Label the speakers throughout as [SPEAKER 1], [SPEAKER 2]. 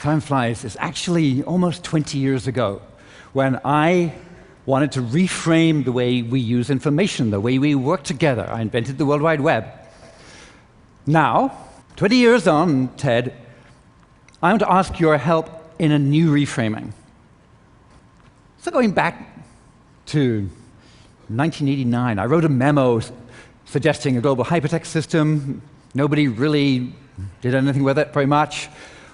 [SPEAKER 1] time flies. It's actually almost 20 years ago when I wanted to reframe the way we use information, the way we work together. I invented the World Wide Web. Now, 20 years on, TED, I want to ask your help in a new reframing. So going back to 1989, I wrote a memo suggesting a global hypertext system. Nobody really did anything with it very much.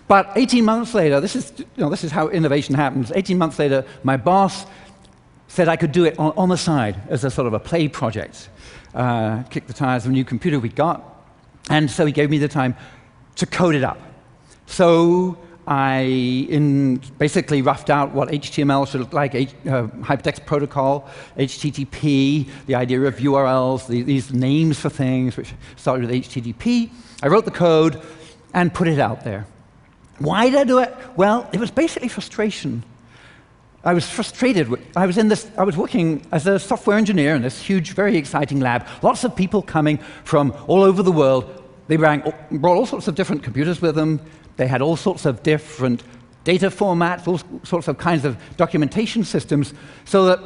[SPEAKER 1] But 18 months later, this is how innovation happens. 18 months later, my boss said I could do it on the side as a sort of a play project. Kick the tires of a new computer we got. And so he gave me the time to code it up. So I basically roughed out what HTML should look like, hypertext protocol, HTTP, the idea of URLs, these names for things, which started with HTTP. I wrote the code and put it out there. Why did I do it? Well, it was basically frustration. I was frustrated. I was working as a software engineer in this huge, very exciting lab. Lots of people coming from all over the world. They brought all sorts of different computers with them. They had all sorts of different data formats, all sorts of kinds of documentation systems, so that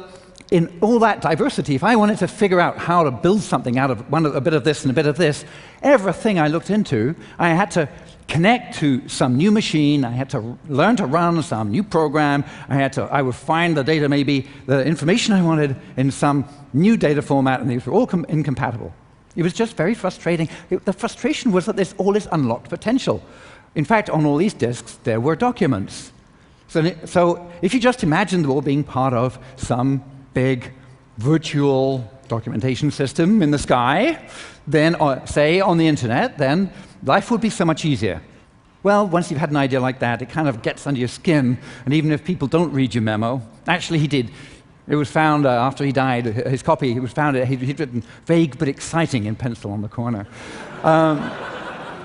[SPEAKER 1] in all that diversity, if I wanted to figure out how to build something out of a bit of this and a bit of this, everything I looked into, I had to connect to some new machine, I had to learn to run some new program, I would find the data, maybe the information I wanted in some new data format, and these were all incompatible. It was just very frustrating. The frustration was that there's all this unlocked potential. In fact, on all these disks, there were documents. So if you just imagine them all being part of some big virtual documentation system in the sky, then, say, on the internet, then life would be so much easier. Well, once you've had an idea like that, it kind of gets under your skin, and even if people don't read your memo, actually he did. It was found after he died, his copy, it was found he'd written vague but exciting in pencil on the corner.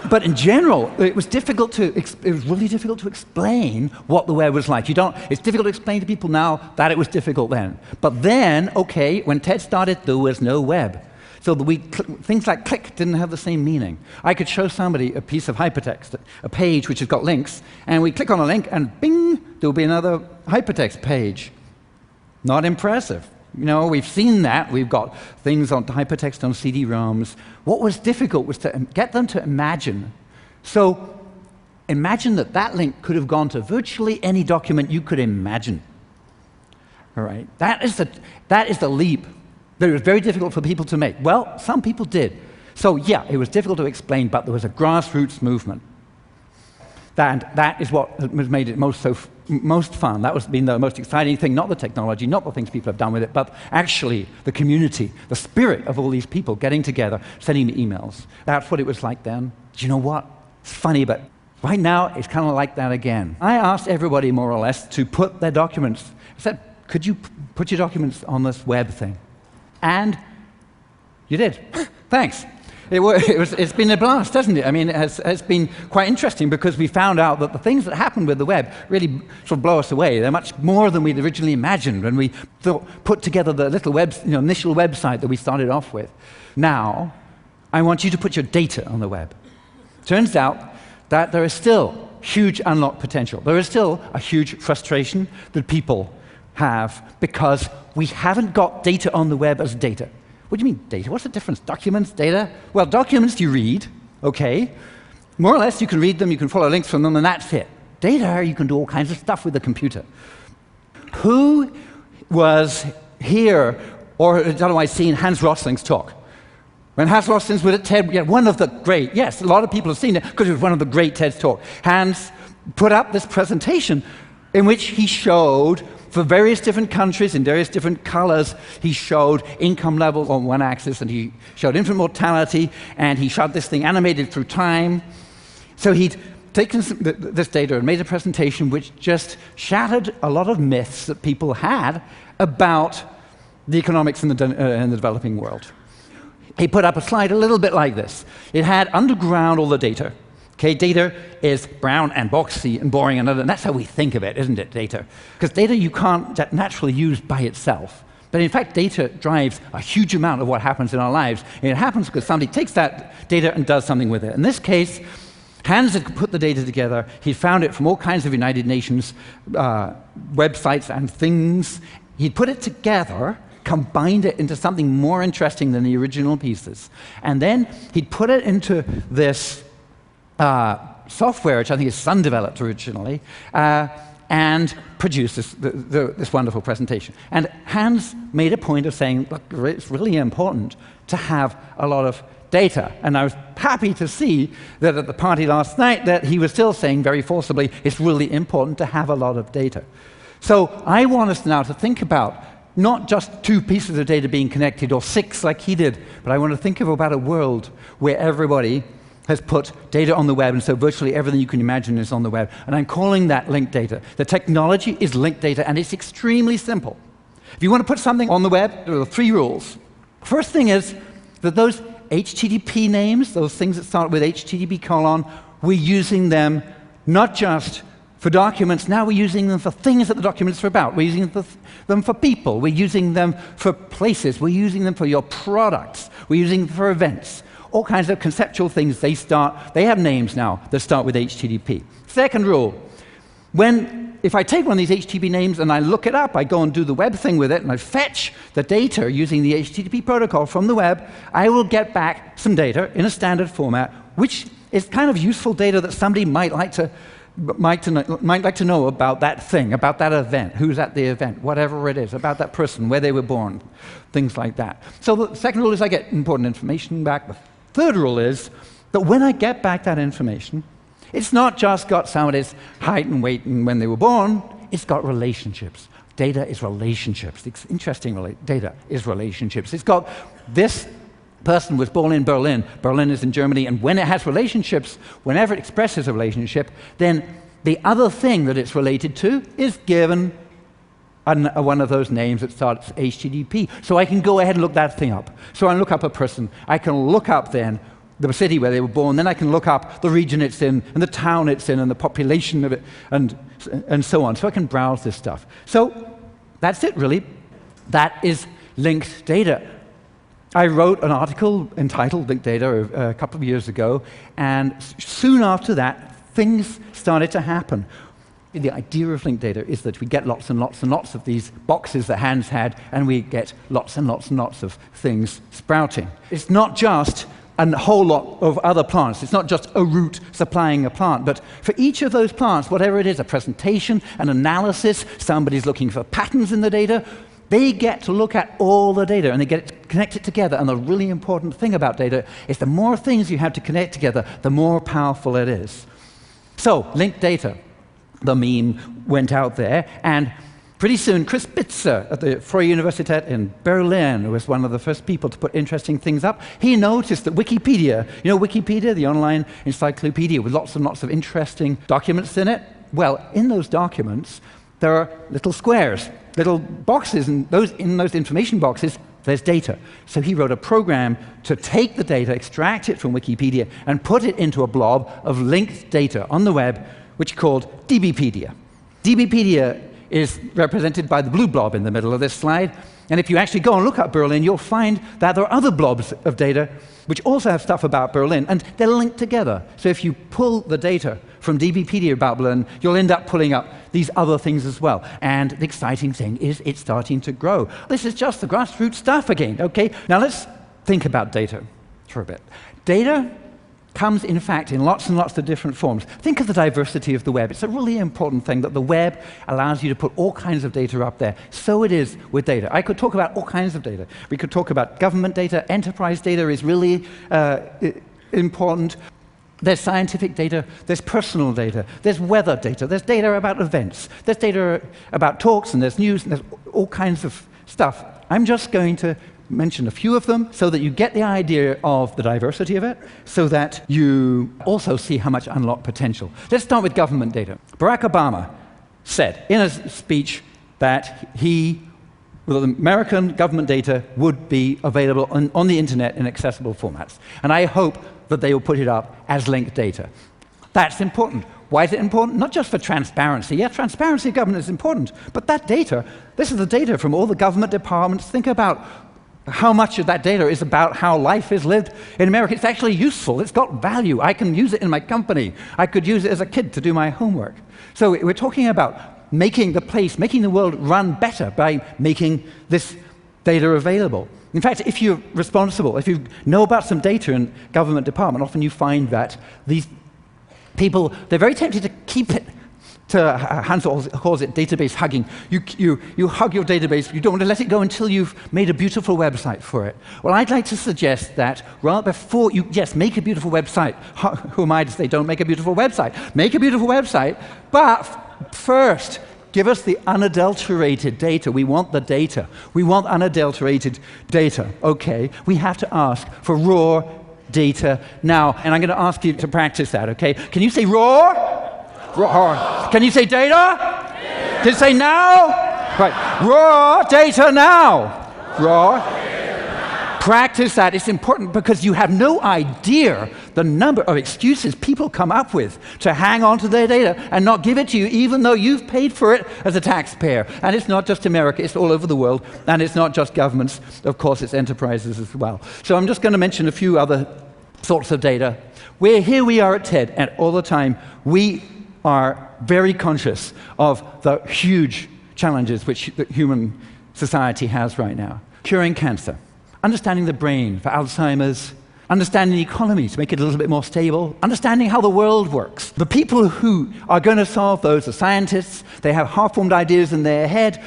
[SPEAKER 1] But in general, it was really difficult to explain what the web was like. It's difficult to explain to people now that it was difficult then. But then, okay, when TED started, there was no web. So things like click didn't have the same meaning. I could show somebody a piece of hypertext, a page which has got links, and we click on a link, and bing, there'll be another hypertext page. Not impressive. You know, we've seen that. We've got things on hypertext on CD-ROMs. What was difficult was to get them to imagine. So imagine that link could have gone to virtually any document you could imagine. All right? That is the leap that it was very difficult for people to make. Well, some people did. So yeah, it was difficult to explain, but there was a grassroots movement. That is what has made it most fun. That has been the most exciting thing, not the technology, not the things people have done with it, but actually the community, the spirit of all these people getting together, sending me emails. That's what it was like then. Do you know what? It's funny, but right now it's kind of like that again. I asked everybody, more or less, to put their documents. I said, could you put your documents on this web thing? And you did. Thanks. It's been a blast, hasn't it? I mean, it's been quite interesting because we found out that the things that happen with the web really sort of blow us away. They're much more than we'd originally imagined when we put together the little initial website that we started off with. Now, I want you to put your data on the web. Turns out that there is still huge unlocked potential. There is still a huge frustration that people have because we haven't got data on the web as data. What do you mean, data? What's the difference? Documents, data? Well, documents you read, okay. More or less, you can read them, you can follow links from them, and that's it. Data, you can do all kinds of stuff with the computer. Who was here or had otherwise seen Hans Rosling's talk? When Hans Rosling was at TED, one of the great, yes, a lot of people have seen it because it was one of the great TED talks. Hans put up this presentation in which he showed for various different countries in various different colors, he showed income levels on one axis, and he showed infant mortality, and he showed this thing animated through time. So he'd taken this data and made a presentation which just shattered a lot of myths that people had about the economics in the developing world. He put up a slide a little bit like this. It had underground all the data. Okay, data is brown and boxy and boring, and that's how we think of it, isn't it, data? Because data you can't naturally use by itself. But in fact, data drives a huge amount of what happens in our lives. And it happens because somebody takes that data and does something with it. In this case, Hans had put the data together. He found it from all kinds of United Nations websites and things. He'd put it together, combined it into something more interesting than the original pieces. And then he'd put it into this software, which I think his son developed originally, and produced this wonderful presentation. And Hans made a point of saying, look, it's really important to have a lot of data. And I was happy to see that at the party last night that he was still saying very forcibly, it's really important to have a lot of data. So I want us now to think about not just 2 pieces of data being connected or 6 like he did, but I want to think about a world where everybody has put data on the web, and so virtually everything you can imagine is on the web. And I'm calling that linked data. The technology is linked data, and it's extremely simple. If you want to put something on the web, there are 3 rules. First thing is that those HTTP names, those things that start with HTTP:, we're using them not just for documents, now we're using them for things that the documents are about. We're using them for people. We're using them for places. We're using them for your products. We're using them for events. All kinds of conceptual things, they have names now that start with HTTP. Second rule, if I take one of these HTTP names and I look it up, I go and do the web thing with it, and I fetch the data using the HTTP protocol from the web, I will get back some data in a standard format, which is kind of useful data that somebody might like to know about that thing, about that event, who's at the event, whatever it is, about that person, where they were born, things like that. So the second rule is I get important information back. The third rule is that when I get back that information, it's not just got somebody's height and weight and when they were born, it's got relationships. Data is relationships. It's interesting, data is relationships. It's got this person was born in Berlin. Berlin is in Germany, and when it has relationships, whenever it expresses a relationship, then the other thing that it's related to is given one of those names that starts HTTP. So I can go ahead and look that thing up. So I look up a person. I can look up then the city where they were born. Then I can look up the region it's in, and the town it's in, and the population of it, and so on. So I can browse this stuff. So that's it, really. That is linked data. I wrote an article entitled Linked Data a couple of years ago, and soon after that, things started to happen. The idea of linked data is that we get lots and lots and lots of these boxes that Hans had, and we get lots and lots and lots of things sprouting. It's not just a whole lot of other plants. It's not just a root supplying a plant, but for each of those plants, whatever it is, a presentation, an analysis, somebody's looking for patterns in the data, they get to look at all the data and they get it connected together. And the really important thing about data is the more things you have to connect together, the more powerful it is. So, linked data. The meme went out there, and pretty soon Chris Bitzer at the Freie Universität in Berlin, who was one of the first people to put interesting things up, he noticed that Wikipedia, you know Wikipedia, the online encyclopedia with lots and lots of interesting documents in it? Well, in those documents, there are little squares, little boxes, and in those information boxes, there's data. So he wrote a program to take the data, extract it from Wikipedia, and put it into a blob of linked data on the web, which he called DBpedia. DBpedia is represented by the blue blob in the middle of this slide. And if you actually go and look up Berlin, you'll find that there are other blobs of data which also have stuff about Berlin, and they're linked together. So if you pull the data from DBpedia about Berlin, you'll end up pulling up these other things as well. And the exciting thing is it's starting to grow. This is just the grassroots stuff again, okay? Now let's think about data for a bit. Data comes, in fact, in lots and lots of different forms. Think of the diversity of the web. It's a really important thing that the web allows you to put all kinds of data up there. So it is with data. I could talk about all kinds of data. We could talk about government data. Enterprise data is really important. There's scientific data, there's personal data, there's weather data, there's data about events, there's data about talks, and there's news, and there's all kinds of stuff. I'm just going to mention a few of them so that you get the idea of the diversity of it, so that you also see how much unlocked potential. Let's start with government data. Barack Obama said in a speech that American government data would be available on the internet in accessible formats. And I hope that they will put it up as linked data. That's important. Why is it important? Not just for transparency. Yeah, transparency of government is important, but that data, this is the data from all the government departments. Think about how much of that data is about how life is lived in America. It's actually useful. It's got value. I can use it in my company. I could use it as a kid to do my homework. So we're talking about making the world run better by making this data available. In fact, if you're responsible, if you know about some data in government department, often you find that these people, they're very tempted to keep it, Hans calls it database hugging. You hug your database, you don't want to let it go until you've made a beautiful website for it. Well, I'd like to suggest that right before you, yes, make a beautiful website. Who am I to say don't make a beautiful website? Make a beautiful website, but first, give us the unadulterated data. We want the data. We want unadulterated data. Okay, we have to ask for raw data now. And I'm going to ask you to practice that, okay? Can you say raw? Raw. Can you say data? Can you say now? Right. Raw data now. Raw. Practice that. It's important because you have no idea the number of excuses people come up with to hang on to their data and not give it to you, even though you've paid for it as a taxpayer. And it's not just America, it's all over the world. And it's not just governments, of course, it's enterprises as well. So I'm just going to mention a few other sorts of data. Here we are at TED, and all the time we are very conscious of the huge challenges which the human society has right now. Curing cancer. Understanding the brain for Alzheimer's, understanding the economy to make it a little bit more stable, understanding how the world works. The people who are going to solve those are scientists. They have half-formed ideas in their head.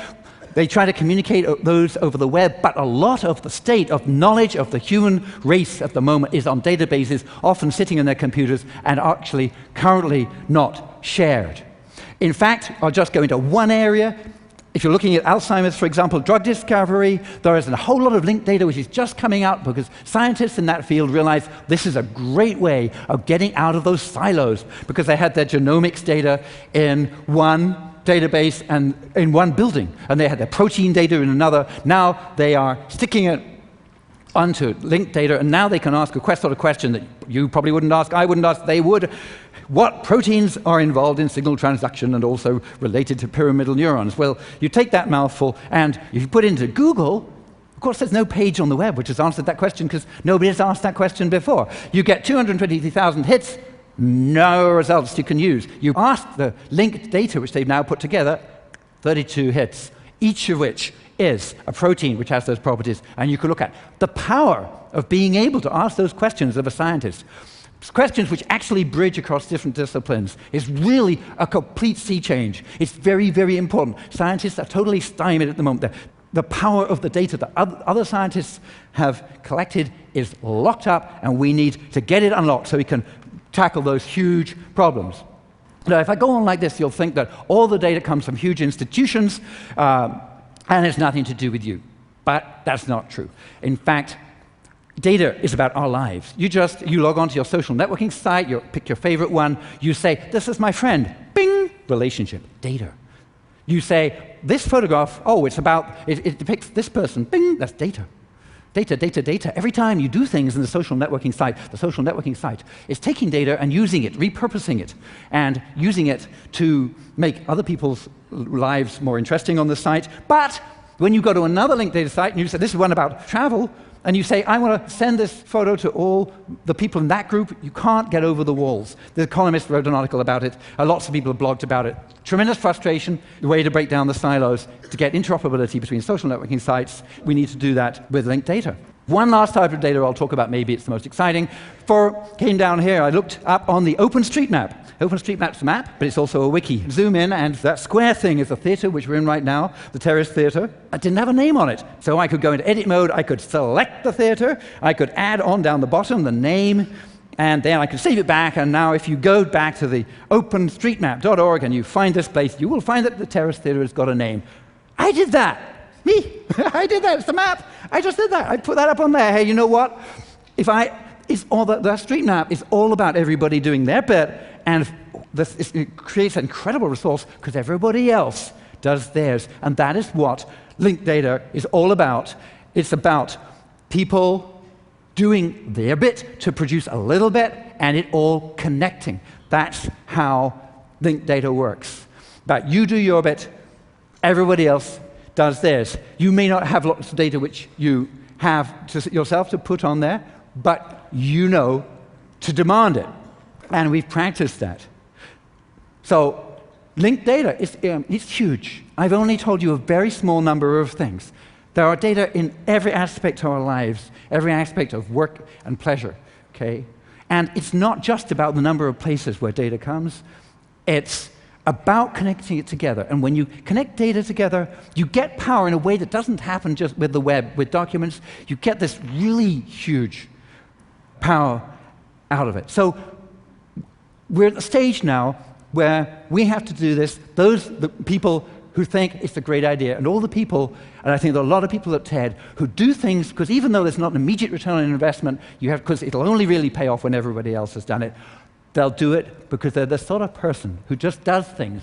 [SPEAKER 1] They try to communicate those over the web, but a lot of the state of knowledge of the human race at the moment is on databases, often sitting in their computers and actually currently not shared. In fact, I'll just go into one area. If you're looking at Alzheimer's, for example, drug discovery, there is a whole lot of linked data which is just coming out because scientists in that field realize this is a great way of getting out of those silos because they had their genomics data in one database and in one building, and they had their protein data in another. Now they are sticking it onto linked data, and now they can ask a sort of question that you probably wouldn't ask, I wouldn't ask, they would. What proteins are involved in signal transduction and also related to pyramidal neurons? Well, you take that mouthful and if you put it into Google, of course there's no page on the web which has answered that question because nobody has asked that question before. You get 223,000 hits, no results you can use. You ask the linked data which they've now put together, 32 hits, each of which is a protein which has those properties, and you can look at the power of being able to ask those questions of a scientist. Questions which actually bridge across different disciplines is really a complete sea change. It's very, very important. Scientists are totally stymied at the moment. The power of the data that other scientists have collected is locked up, and we need to get it unlocked so we can tackle those huge problems. Now, if I go on like this, you'll think that all the data comes from huge institutions, and it's nothing to do with you. But that's not true. In fact, data is about our lives. You log onto your social networking site, you pick your favorite one, you say, this is my friend, bing, relationship, data. You say, this photograph, oh, it depicts this person, bing, that's data. Data, data, data. Every time you do things in the social networking site is taking data and using it, repurposing it, and using it to make other people's lives more interesting on the site. But when you go to another linked data site and you say, this is one about travel, and you say, I want to send this photo to all the people in that group, you can't get over the walls. The Economist wrote an article about it. Lots of people have blogged about it. Tremendous frustration, the way to break down the silos, to get interoperability between social networking sites. We need to do that with linked data. One last type of data I'll talk about, maybe it's the most exciting. Came down here, I looked up on the OpenStreetMap. OpenStreetMap's a map, but it's also a wiki. Zoom in, and that square thing is the theater which we're in right now, the Terrace Theater. I didn't have a name on it, so I could go into edit mode, I could select the theater, I could add on down the bottom the name, and then I could save it back, and now if you go back to the openstreetmap.org and you find this place, you will find that the Terrace Theater has got a name. I did that! Me! I did that, it's the map! I just did that, I put that up on there. Hey, you know what? That street map is all about everybody doing their bit, and it creates an incredible resource because everybody else does theirs. And that is what linked data is all about. It's about people doing their bit to produce a little bit, and it all connecting. That's how linked data works. But you do your bit, everybody else does theirs. You may not have lots of data which you have yourself to put on there, but you know to demand it. And we've practiced that. So linked data is it's huge. I've only told you a very small number of things. There are data in every aspect of our lives, every aspect of work and pleasure, okay? And it's not just about the number of places where data comes. It's about connecting it together. And when you connect data together, you get power in a way that doesn't happen just with the web, with documents. You get this really huge power out of it. So we're at the stage now where we have to do this. The people who think it's a great idea, and all the people, and I think there are a lot of people at TED who do things, because even though there's not an immediate return on investment, because it'll only really pay off when everybody else has done it, they'll do it because they're the sort of person who just does things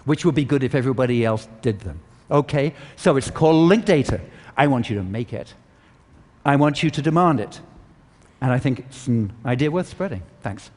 [SPEAKER 1] which would be good if everybody else did them. Okay? So it's called linked data. I want you to make it. I want you to demand it. And I think it's an idea worth spreading. Thanks.